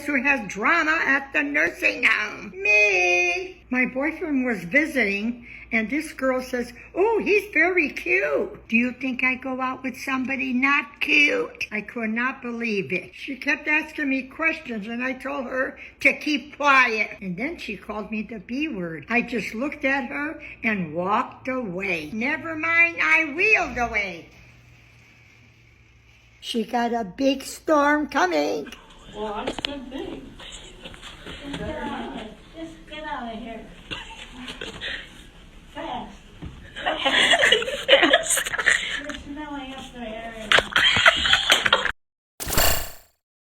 who has drama at the nursing home. Me. My boyfriend was visiting, and this girl says, "Oh, he's very cute. Do you think I go out with somebody not cute?" I could not believe it. She kept asking me questions, and I told her to keep quiet. And then she called me the B word. I just looked at her and walked away. Never mind, I wheeled away. She got a big storm coming. Well, that's a good thing. Just get out of here. Fast. You're smelling up there.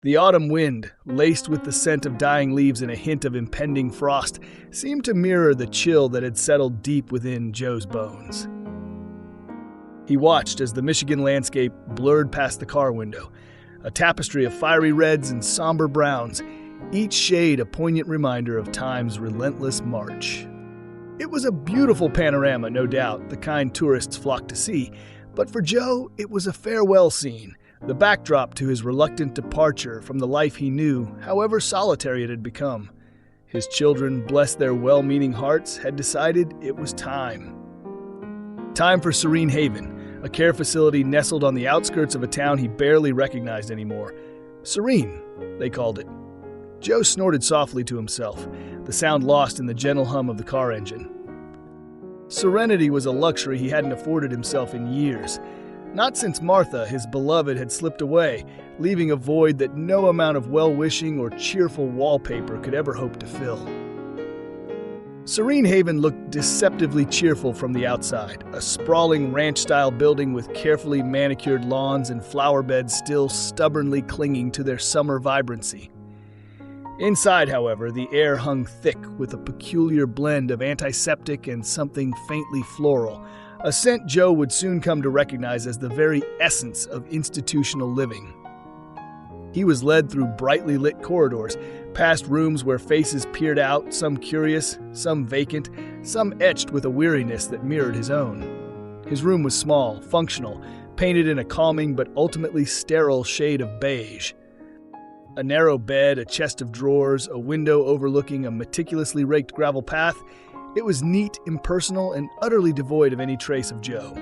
The autumn wind, laced with the scent of dying leaves and a hint of impending frost, seemed to mirror the chill that had settled deep within Joe's bones. He watched as the Michigan landscape blurred past the car window, a tapestry of fiery reds and somber browns, each shade a poignant reminder of time's relentless march. It was a beautiful panorama, no doubt, the kind tourists flocked to see, but for Joe, it was a farewell scene, the backdrop to his reluctant departure from the life he knew, however solitary it had become. His children, bless their well-meaning hearts, had decided it was time. Time for Serene Haven, a care facility nestled on the outskirts of a town he barely recognized anymore. Serene, they called it. Joe snorted softly to himself, the sound lost in the gentle hum of the car engine. Serenity was a luxury he hadn't afforded himself in years. Not since Martha, his beloved, had slipped away, leaving a void that no amount of well-wishing or cheerful wallpaper could ever hope to fill. Serene Haven looked deceptively cheerful from the outside, a sprawling ranch-style building with carefully manicured lawns and flower beds still stubbornly clinging to their summer vibrancy. Inside, however, the air hung thick with a peculiar blend of antiseptic and something faintly floral, a scent Joe would soon come to recognize as the very essence of institutional living. He was led through brightly lit corridors, past rooms where faces peered out, some curious, some vacant, some etched with a weariness that mirrored his own. His room was small, functional, painted in a calming but ultimately sterile shade of beige. A narrow bed, a chest of drawers, a window overlooking a meticulously raked gravel path. It was neat, impersonal, and utterly devoid of any trace of Joe.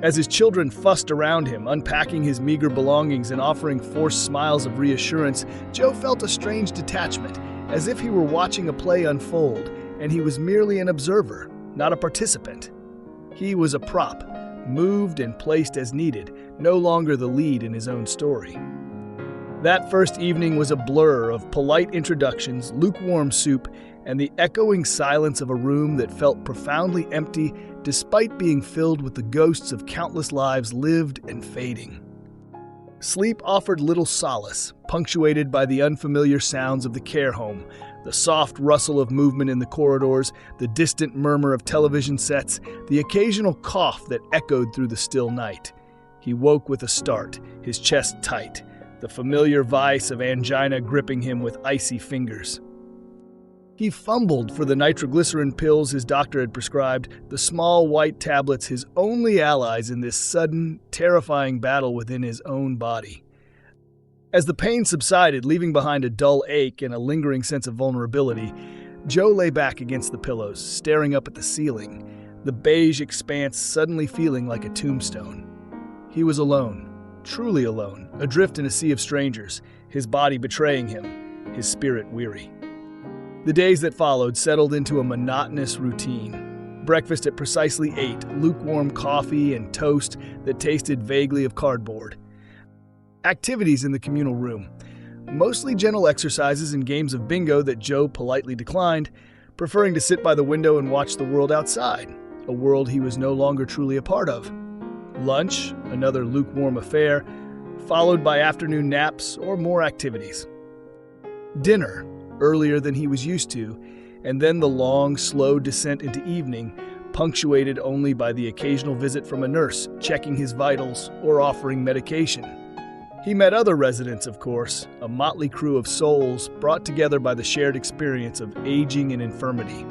As his children fussed around him, unpacking his meager belongings and offering forced smiles of reassurance, Joe felt a strange detachment, as if he were watching a play unfold, and he was merely an observer, not a participant. He was a prop, moved and placed as needed, no longer the lead in his own story. That first evening was a blur of polite introductions, lukewarm soup, and the echoing silence of a room that felt profoundly empty despite being filled with the ghosts of countless lives lived and fading. Sleep offered little solace, punctuated by the unfamiliar sounds of the care home, the soft rustle of movement in the corridors, the distant murmur of television sets, the occasional cough that echoed through the still night. He woke with a start, his chest tight, the familiar vice of angina gripping him with icy fingers. He fumbled for the nitroglycerin pills his doctor had prescribed, the small white tablets his only allies in this sudden, terrifying battle within his own body. As the pain subsided, leaving behind a dull ache and a lingering sense of vulnerability, Joe lay back against the pillows, staring up at the ceiling, the beige expanse suddenly feeling like a tombstone. He was alone, truly alone, adrift in a sea of strangers, his body betraying him, his spirit weary. The days that followed settled into a monotonous routine. Breakfast at precisely 8, lukewarm coffee and toast that tasted vaguely of cardboard. Activities in the communal room. Mostly gentle exercises and games of bingo that Joe politely declined, preferring to sit by the window and watch the world outside, a world he was no longer truly a part of. Lunch, another lukewarm affair, followed by afternoon naps or more activities. Dinner, earlier than he was used to, and then the long, slow descent into evening, punctuated only by the occasional visit from a nurse checking his vitals or offering medication. He met other residents, of course, a motley crew of souls brought together by the shared experience of aging and infirmity.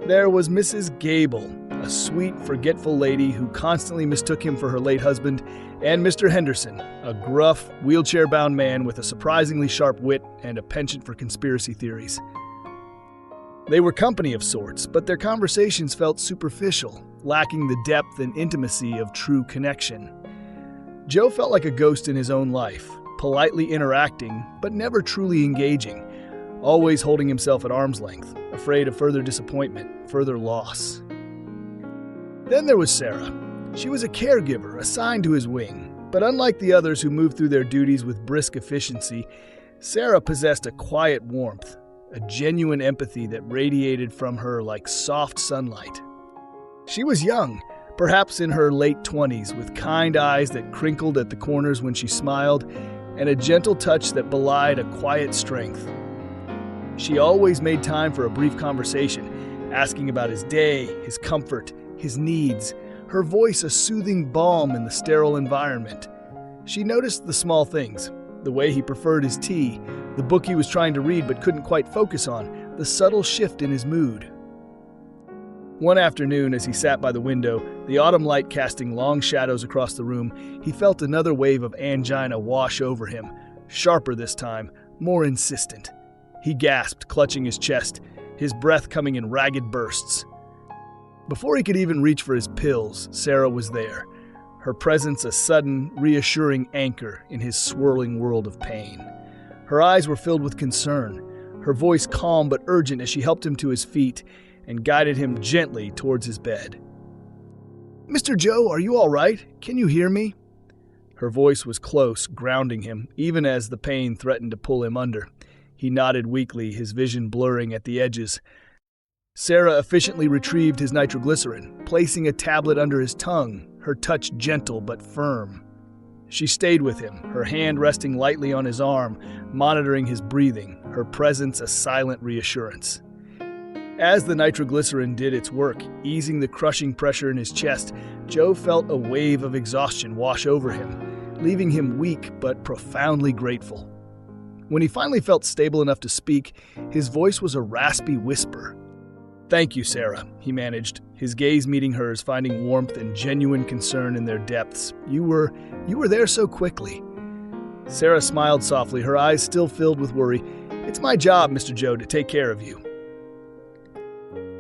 There was Mrs. Gable, a sweet, forgetful lady who constantly mistook him for her late husband, and Mr. Henderson, a gruff, wheelchair-bound man with a surprisingly sharp wit and a penchant for conspiracy theories. They were company of sorts, but their conversations felt superficial, lacking the depth and intimacy of true connection. Joe felt like a ghost in his own life, politely interacting, but never truly engaging, always holding himself at arm's length, afraid of further disappointment, further loss. Then there was Sarah. She was a caregiver assigned to his wing, but unlike the others who moved through their duties with brisk efficiency, Sarah possessed a quiet warmth, a genuine empathy that radiated from her like soft sunlight. She was young, perhaps in her late 20s, with kind eyes that crinkled at the corners when she smiled, and a gentle touch that belied a quiet strength. She always made time for a brief conversation, asking about his day, his comfort, his needs, her voice a soothing balm in the sterile environment. She noticed the small things, the way he preferred his tea, the book he was trying to read but couldn't quite focus on, the subtle shift in his mood. One afternoon, as he sat by the window, the autumn light casting long shadows across the room, he felt another wave of angina wash over him, sharper this time, more insistent. He gasped, clutching his chest, his breath coming in ragged bursts. Before he could even reach for his pills, Sarah was there, her presence a sudden, reassuring anchor in his swirling world of pain. Her eyes were filled with concern, her voice calm but urgent as she helped him to his feet and guided him gently towards his bed. "Mr. Joe, are you all right? Can you hear me?" Her voice was close, grounding him, even as the pain threatened to pull him under. He nodded weakly, his vision blurring at the edges. Sarah efficiently retrieved his nitroglycerin, placing a tablet under his tongue, her touch gentle but firm. She stayed with him, her hand resting lightly on his arm, monitoring his breathing, her presence a silent reassurance. As the nitroglycerin did its work, easing the crushing pressure in his chest, Joe felt a wave of exhaustion wash over him, leaving him weak but profoundly grateful. When he finally felt stable enough to speak, his voice was a raspy whisper. "Thank you, Sarah," he managed, his gaze meeting hers, finding warmth and genuine concern in their depths. You were there so quickly." Sarah smiled softly, her eyes still filled with worry. "It's my job, Mr. Joe, to take care of you."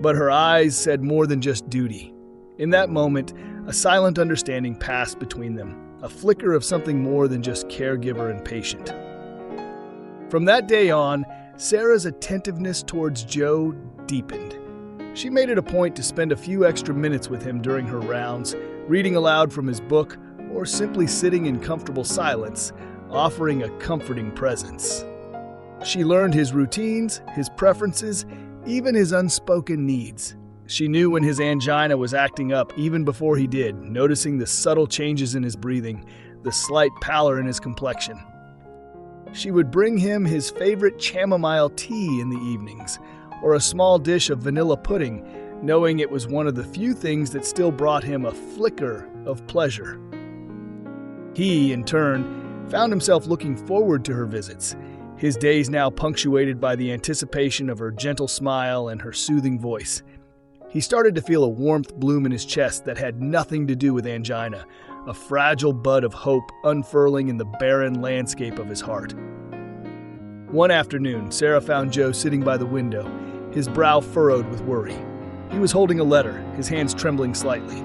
But her eyes said more than just duty. In that moment, a silent understanding passed between them, a flicker of something more than just caregiver and patient. From that day on, Sarah's attentiveness towards Joe deepened. She made it a point to spend a few extra minutes with him during her rounds, reading aloud from his book, or simply sitting in comfortable silence, offering a comforting presence. She learned his routines, his preferences, even his unspoken needs. She knew when his angina was acting up even before he did, noticing the subtle changes in his breathing, the slight pallor in his complexion. She would bring him his favorite chamomile tea in the evenings, or a small dish of vanilla pudding, knowing it was one of the few things that still brought him a flicker of pleasure. He, in turn, found himself looking forward to her visits, his days now punctuated by the anticipation of her gentle smile and her soothing voice. He started to feel a warmth bloom in his chest that had nothing to do with angina, a fragile bud of hope unfurling in the barren landscape of his heart. One afternoon, Sarah found Joe sitting by the window, his brow furrowed with worry. He was holding a letter, his hands trembling slightly.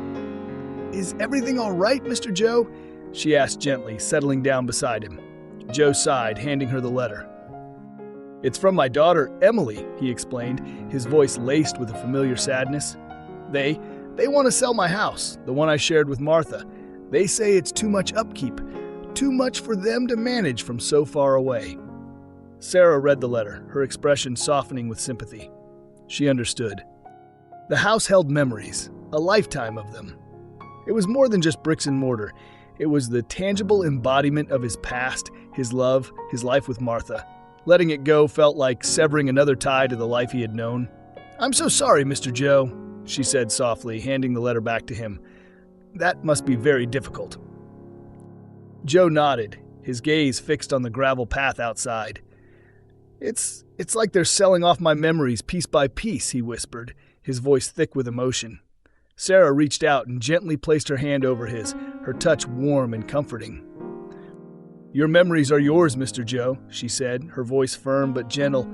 "Is everything all right, Mr. Joe?" she asked gently, settling down beside him. Joe sighed, handing her the letter. "It's from my daughter, Emily," he explained, his voice laced with a familiar sadness. They want to sell my house, the one I shared with Martha. They say it's too much upkeep, too much for them to manage from so far away." Sarah read the letter, her expression softening with sympathy. She understood. The house held memories, a lifetime of them. It was more than just bricks and mortar. It was the tangible embodiment of his past, his love, his life with Martha. Letting it go felt like severing another tie to the life he had known. "I'm so sorry, Mr. Joe," she said softly, handing the letter back to him. "That must be very difficult." Joe nodded, his gaze fixed on the gravel path outside. It's like they're selling off my memories piece by piece," he whispered, his voice thick with emotion. Sarah reached out and gently placed her hand over his, her touch warm and comforting. "Your memories are yours, Mr. Joe," she said, her voice firm but gentle.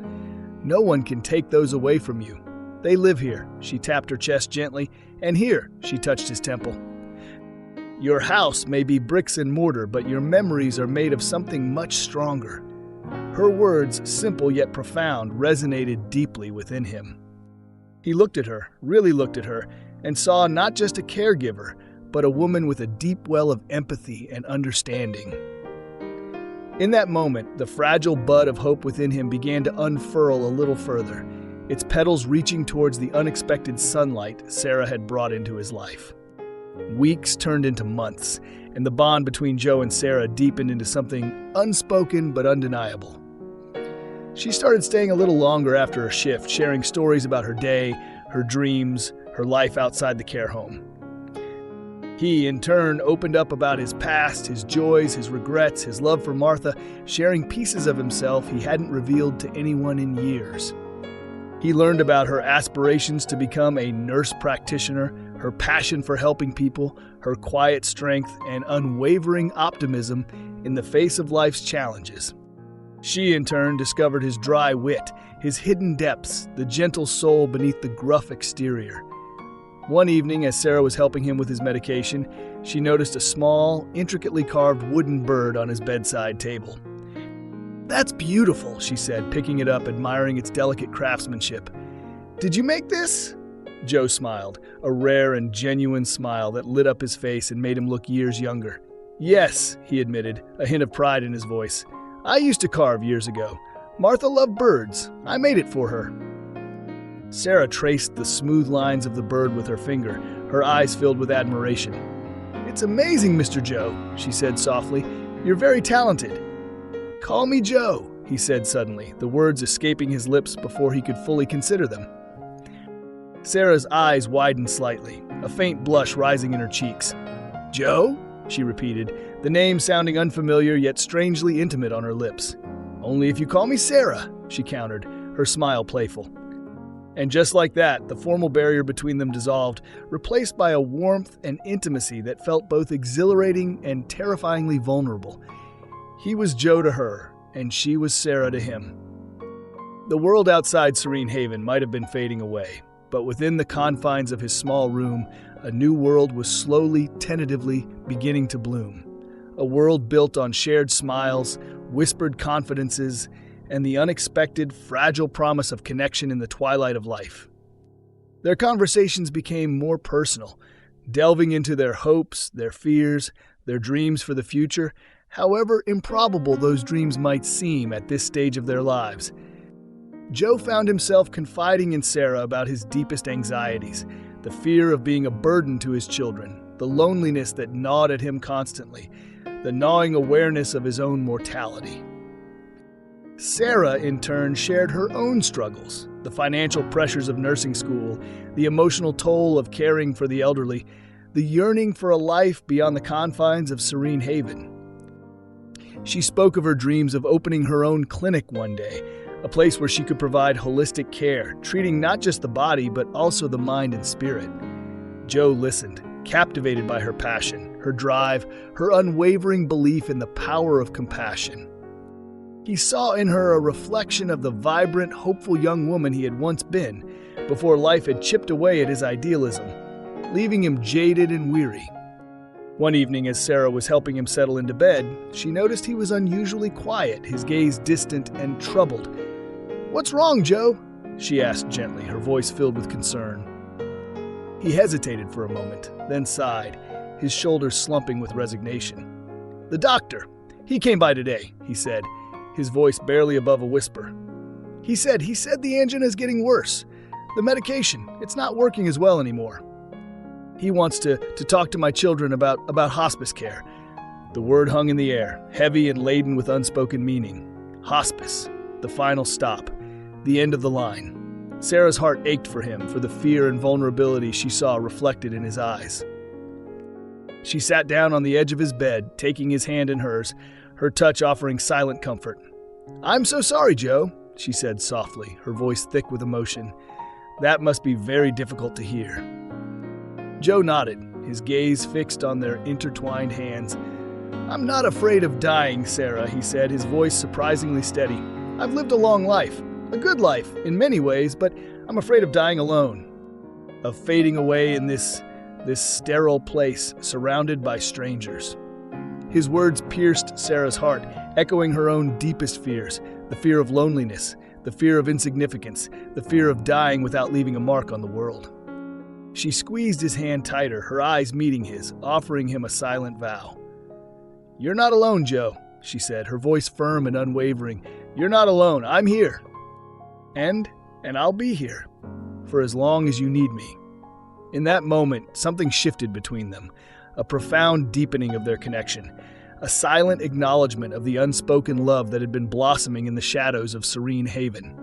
"No one can take those away from you. They live here." She tapped her chest gently. "And here," she touched his temple. "Your house may be bricks and mortar, but your memories are made of something much stronger." Her words, simple yet profound, resonated deeply within him. He looked at her, really looked at her, and saw not just a caregiver, but a woman with a deep well of empathy and understanding. In that moment, the fragile bud of hope within him began to unfurl a little further, its petals reaching towards the unexpected sunlight Sarah had brought into his life. Weeks turned into months, and the bond between Joe and Sarah deepened into something unspoken but undeniable. She started staying a little longer after her shift, sharing stories about her day, her dreams, her life outside the care home. He, in turn, opened up about his past, his joys, his regrets, his love for Martha, sharing pieces of himself he hadn't revealed to anyone in years. He learned about her aspirations to become a nurse practitioner, her passion for helping people, her quiet strength, and unwavering optimism in the face of life's challenges. She, in turn, discovered his dry wit, his hidden depths, the gentle soul beneath the gruff exterior. One evening, as Sarah was helping him with his medication, she noticed a small, intricately carved wooden bird on his bedside table. "That's beautiful," she said, picking it up, admiring its delicate craftsmanship. "Did you make this?" Joe smiled, a rare and genuine smile that lit up his face and made him look years younger. "Yes," he admitted, a hint of pride in his voice. "I used to carve years ago. Martha loved birds. I made it for her." Sarah traced the smooth lines of the bird with her finger, her eyes filled with admiration. "It's amazing, Mr. Joe," she said softly. "You're very talented." "Call me Joe," he said suddenly, the words escaping his lips before he could fully consider them. Sarah's eyes widened slightly, a faint blush rising in her cheeks. "Joe?" she repeated, the name sounding unfamiliar yet strangely intimate on her lips. "Only if you call me Sarah," she countered, her smile playful. And just like that, the formal barrier between them dissolved, replaced by a warmth and intimacy that felt both exhilarating and terrifyingly vulnerable. He was Joe to her, and she was Sarah to him. The world outside Serene Haven might have been fading away, but within the confines of his small room, a new world was slowly, tentatively beginning to bloom. A world built on shared smiles, whispered confidences, and the unexpected, fragile promise of connection in the twilight of life. Their conversations became more personal, delving into their hopes, their fears, their dreams for the future, however improbable those dreams might seem at this stage of their lives. Joe found himself confiding in Sarah about his deepest anxieties, the fear of being a burden to his children, the loneliness that gnawed at him constantly, the gnawing awareness of his own mortality. Sarah, in turn, shared her own struggles, the financial pressures of nursing school, the emotional toll of caring for the elderly, the yearning for a life beyond the confines of Serene Haven. She spoke of her dreams of opening her own clinic one day, a place where she could provide holistic care, treating not just the body but also the mind and spirit. Joe listened, captivated by her passion, her drive, her unwavering belief in the power of compassion. He saw in her a reflection of the vibrant, hopeful young woman he had once been, before life had chipped away at his idealism, leaving him jaded and weary. One evening, as Sarah was helping him settle into bed, she noticed he was unusually quiet, his gaze distant and troubled. "What's wrong, Joe?" she asked gently, her voice filled with concern. He hesitated for a moment, then sighed, his shoulders slumping with resignation. "The doctor. He came by today," he said, his voice barely above a whisper. He said the angina is getting worse. The medication, it's not working as well anymore. He wants to talk to my children about hospice care." The word hung in the air, heavy and laden with unspoken meaning. Hospice, the final stop, the end of the line. Sarah's heart ached for him, for the fear and vulnerability she saw reflected in his eyes. She sat down on the edge of his bed, taking his hand in hers, her touch offering silent comfort. "I'm so sorry, Joe," she said softly, her voice thick with emotion. "That must be very difficult to hear." Joe nodded, his gaze fixed on their intertwined hands. "I'm not afraid of dying, Sarah," he said, his voice surprisingly steady. "I've lived a long life, a good life in many ways, but I'm afraid of dying alone, of fading away in this sterile place surrounded by strangers." His words pierced Sarah's heart, echoing her own deepest fears, the fear of loneliness, the fear of insignificance, the fear of dying without leaving a mark on the world. She squeezed his hand tighter, her eyes meeting his, offering him a silent vow. "You're not alone, Joe," she said, her voice firm and unwavering. "You're not alone. I'm here. And I'll be here for as long as you need me." In that moment, something shifted between them, a profound deepening of their connection, a silent acknowledgement of the unspoken love that had been blossoming in the shadows of Serene Haven.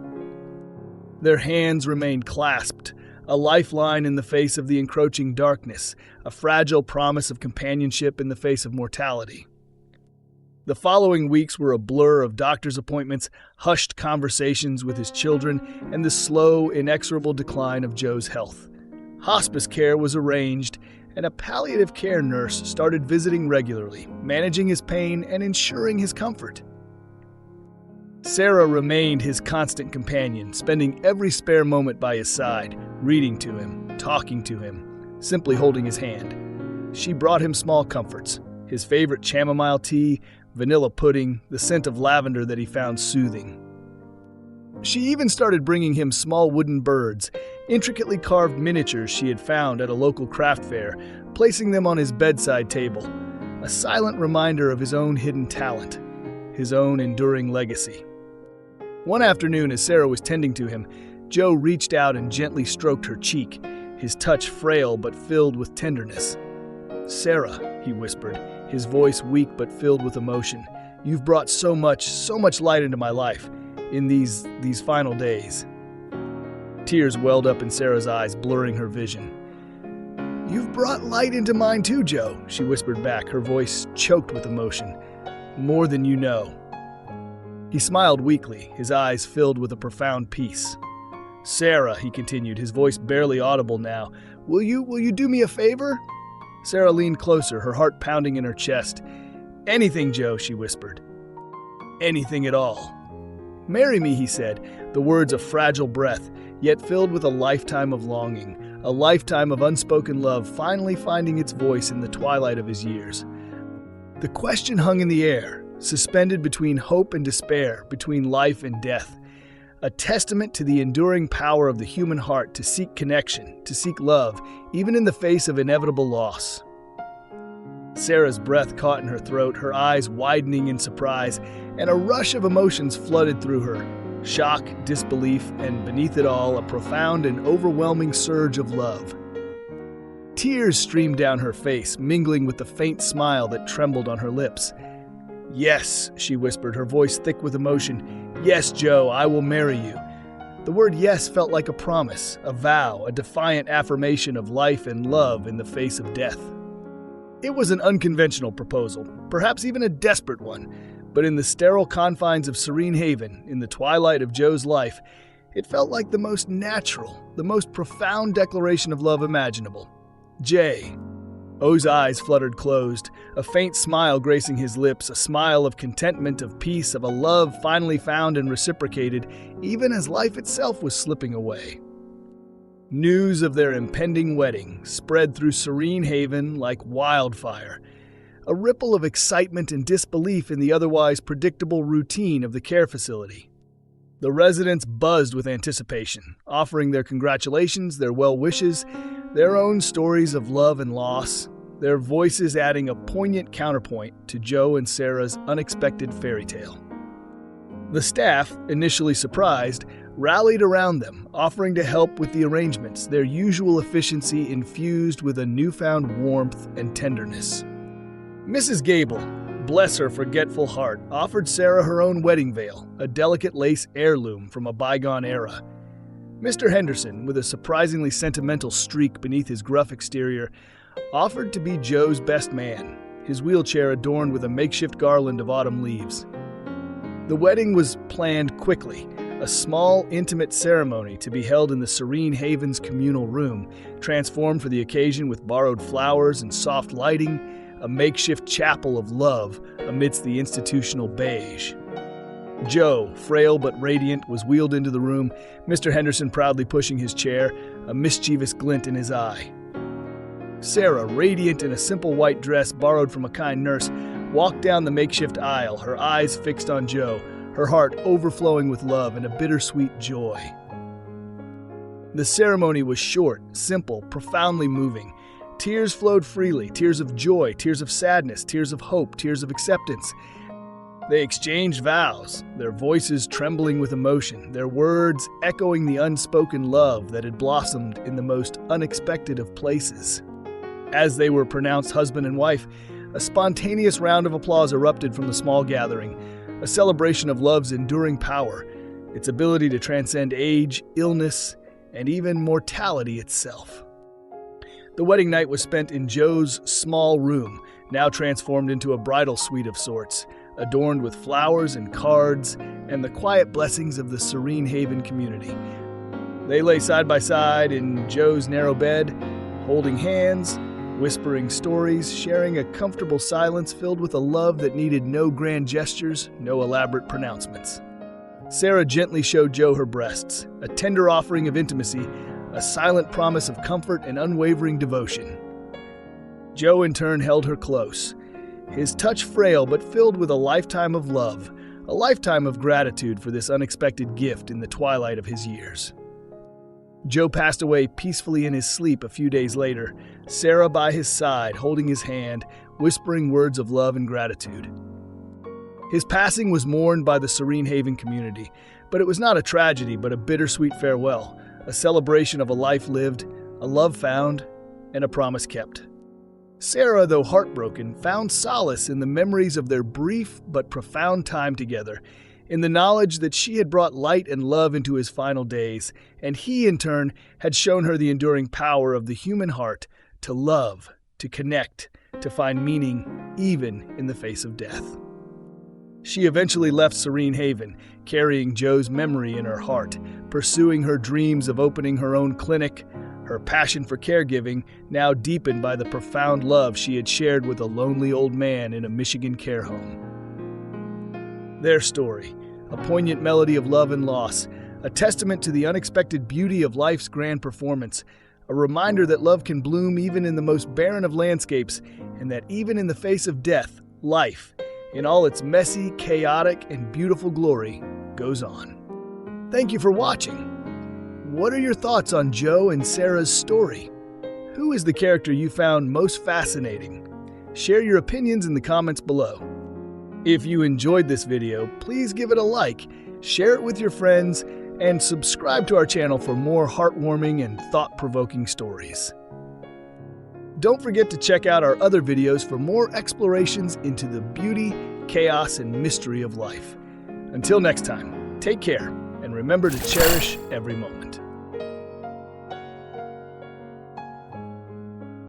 Their hands remained clasped, a lifeline in the face of the encroaching darkness, a fragile promise of companionship in the face of mortality. The following weeks were a blur of doctor's appointments, hushed conversations with his children, and the slow, inexorable decline of Joe's health. Hospice care was arranged, and a palliative care nurse started visiting regularly, managing his pain and ensuring his comfort. Sarah remained his constant companion, spending every spare moment by his side, reading to him, talking to him, simply holding his hand. She brought him small comforts, his favorite chamomile tea, vanilla pudding, the scent of lavender that he found soothing. She even started bringing him small wooden birds, intricately carved miniatures she had found at a local craft fair, placing them on his bedside table, a silent reminder of his own hidden talent, his own enduring legacy. One afternoon, as Sarah was tending to him, Joe reached out and gently stroked her cheek, his touch frail but filled with tenderness. "Sarah," he whispered, his voice weak but filled with emotion, "you've brought so much light into my life in these final days." Tears welled up in Sarah's eyes, blurring her vision. "You've brought light into mine too, Joe," she whispered back, her voice choked with emotion. "More than you know." He smiled weakly, his eyes filled with a profound peace. "Sarah," he continued, his voice barely audible now, will you do me a favor?" Sarah leaned closer, her heart pounding in her chest. "Anything, Joe," she whispered. "Anything at all." "Marry me," he said, the words a fragile breath, yet filled with a lifetime of longing, a lifetime of unspoken love finally finding its voice in the twilight of his years. The question hung in the air, suspended between hope and despair, between life and death, a testament to the enduring power of the human heart to seek connection, to seek love, even in the face of inevitable loss. Sarah's breath caught in her throat, her eyes widening in surprise, and a rush of emotions flooded through her. Shock, disbelief, and beneath it all, a profound and overwhelming surge of love. Tears streamed down her face, mingling with the faint smile that trembled on her lips. "Yes," she whispered, her voice thick with emotion. "Yes, Joe, I will marry you." The word yes felt like a promise, a vow, a defiant affirmation of life and love in the face of death. It was an unconventional proposal, perhaps even a desperate one, but in the sterile confines of Serene Haven, in the twilight of Joe's life, it felt like the most natural, the most profound declaration of love imaginable. "Jay." O's eyes fluttered closed, a faint smile gracing his lips, a smile of contentment, of peace, of a love finally found and reciprocated, even as life itself was slipping away. News of their impending wedding spread through Serene Haven like wildfire, a ripple of excitement and disbelief in the otherwise predictable routine of the care facility. The residents buzzed with anticipation, offering their congratulations, their well wishes, their own stories of love and loss, their voices adding a poignant counterpoint to Joe and Sarah's unexpected fairy tale. The staff, initially surprised, rallied around them, offering to help with the arrangements, their usual efficiency infused with a newfound warmth and tenderness. Mrs. Gable, bless her forgetful heart, offered Sarah her own wedding veil, a delicate lace heirloom from a bygone era. Mr. Henderson, with a surprisingly sentimental streak beneath his gruff exterior, offered to be Joe's best man, his wheelchair adorned with a makeshift garland of autumn leaves. The wedding was planned quickly, a small, intimate ceremony to be held in the Serene Haven's communal room, transformed for the occasion with borrowed flowers and soft lighting, a makeshift chapel of love amidst the institutional beige. Joe, frail but radiant, was wheeled into the room, Mr. Henderson proudly pushing his chair, a mischievous glint in his eye. Sarah, radiant in a simple white dress borrowed from a kind nurse, walked down the makeshift aisle, her eyes fixed on Joe, her heart overflowing with love and a bittersweet joy. The ceremony was short, simple, profoundly moving. Tears flowed freely, tears of joy, tears of sadness, tears of hope, tears of acceptance. They exchanged vows, their voices trembling with emotion, their words echoing the unspoken love that had blossomed in the most unexpected of places. As they were pronounced husband and wife, a spontaneous round of applause erupted from the small gathering, a celebration of love's enduring power, its ability to transcend age, illness, and even mortality itself. The wedding night was spent in Joe's small room, now transformed into a bridal suite of sorts, adorned with flowers and cards and the quiet blessings of the Serene Haven community. They lay side by side in Joe's narrow bed, holding hands, whispering stories, sharing a comfortable silence filled with a love that needed no grand gestures, no elaborate pronouncements. Sarah gently showed Joe her breasts, a tender offering of intimacy, a silent promise of comfort and unwavering devotion. Joe in turn held her close, his touch frail but filled with a lifetime of love, a lifetime of gratitude for this unexpected gift in the twilight of his years. Joe passed away peacefully in his sleep a few days later, Sarah by his side, holding his hand, whispering words of love and gratitude. His passing was mourned by the Serene Haven community, but it was not a tragedy but a bittersweet farewell, a celebration of a life lived, a love found, and a promise kept. Sarah, though heartbroken, found solace in the memories of their brief but profound time together, in the knowledge that she had brought light and love into his final days, and he, in turn, had shown her the enduring power of the human heart to love, to connect, to find meaning, even in the face of death. She eventually left Serene Haven, carrying Joe's memory in her heart, pursuing her dreams of opening her own clinic, her passion for caregiving now deepened by the profound love she had shared with a lonely old man in a Michigan care home. Their story, a poignant melody of love and loss, a testament to the unexpected beauty of life's grand performance, a reminder that love can bloom even in the most barren of landscapes, and that even in the face of death, life, in all its messy, chaotic, and beautiful glory, goes on. Thank you for watching. What are your thoughts on Joe and Sarah's story? Who is the character you found most fascinating? Share your opinions in the comments below. If you enjoyed this video, please give it a like, share it with your friends, and subscribe to our channel for more heartwarming and thought-provoking stories. Don't forget to check out our other videos for more explorations into the beauty, chaos, and mystery of life. Until next time, take care, and remember to cherish every moment.